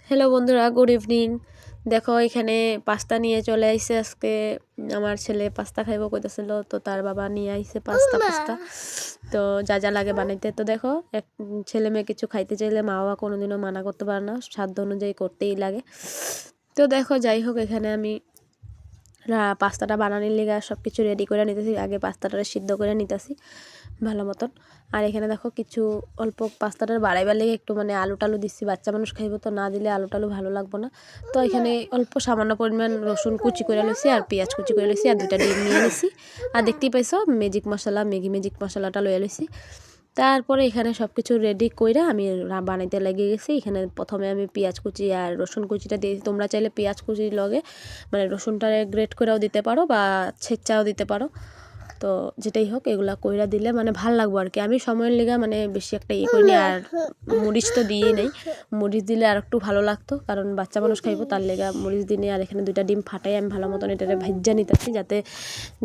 Hello বন্ধুরা, good evening. দেখো এখানে পাস্তা নিয়ে চলে আইসে। আজকে আমার ছেলে পাস্তা খাইব কইতেছিল, তো তার বাবা নিয়ে আইসে পাস্তা। তো যা যা লাগে বানাইতে, তো দেখো এক ছেলে মেয়ে কিছু খাইতে চাইলে মা বাবা কোনোদিনও মানা করতে পারে না, সাধ্য অনুযায়ী করতেই লাগে। তো দেখো যাই হোক, এখানে আমি পাস্তাটা বানানোর লেগে সব কিছু রেডি করে নিতেছি। আগে পাস্তাটা সিদ্ধ করে নিতেছি ভালো মতন। আর এখানে দেখো কিছু অল্প পাস্তাটার বাড়াইবার লেগে একটু মানে আলু টালু দিচ্ছি, বাচ্চা মানুষ খাইব, তো না দিলে আলু টালু ভালো লাগবো না। তো এখানে অল্প সামান্য পরিমাণ রসুন কুচি করে লইছি আর পেঁয়াজ কুচি করে লইছি আর 2টা ডিম নিয়ে নিছি। আর দেখতেই পাইছো ম্যাগি ম্যাজিক মশলাটা লইয়া লইছি। তারপরে এখানে সব কিছু রেডি কইরা আমি বানাইতে লেগে গেছি। এখানে প্রথমে আমি পেঁয়াজ কুচি আর রসুন কুচিটা দিয়েছি। তোমরা চাইলে পেঁয়াজ কুচির লগে মানে রসুনটা গ্রেট করেও দিতে পারো বা ছেঁচাও দিতে পারো। তো যেটাই হোক, এগুলা কইরা দিলে মানে ভাল লাগবো আর কি। আমি সময়ের লেগে মানে বেশি একটা করিনি। আর মরিচ তো দিয়েই নেই, মরিচ দিলে আর একটু ভালো লাগতো, কারণ বাচ্চা মানুষ খাইবো, তার লেগে মরিচ দিনে। আর এখানে 2টা ডিম ফাটাই আমি ভালো মতন এটারে ভাজ্যা নিতেছি, যাতে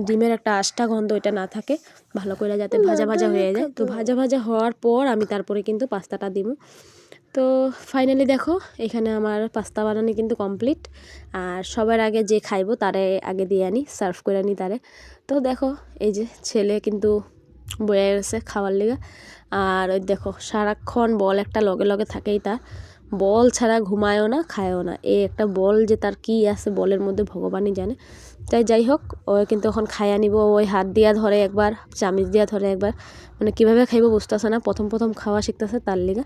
ডিমের একটা আষ্টা গন্ধ এটা না থাকে, ভালো করে যাতে ভাজা ভাজা হয়ে যায়। তো ভাজা ভাজা হওয়ার পর আমি তারপরে কিন্তু পাস্তাটা দিব। তো ফাইনালি দেখো এখানে আমার পাস্তা বানানো কিন্তু কমপ্লিট। আর সবার আগে যে খাইবো তারে আগে দিয়ে আনি, সার্ভ করে আনি তারে। তো দেখো এই যে ছেলে কিন্তু বয়ে গেছে খাওয়ার লেগে। আর ওই দেখো সারাক্ষণ বল একটা লগে লগে থাকেই, তার বল ছাড়া ঘুমায়ও না খায়ও না। এই একটা বল যে তার কি আছে বলের মধ্যে ভগবানই জানে। তাই যাই হোক, ও কিন্তু এখন খাইয়া নিব। ওই হাত দিয়া ধরে একবার, চামিচ দিয়া ধরে একবার, মানে কীভাবে খাইব বুঝতেছে না, প্রথম খাওয়া শিখতেছে তার লিগা।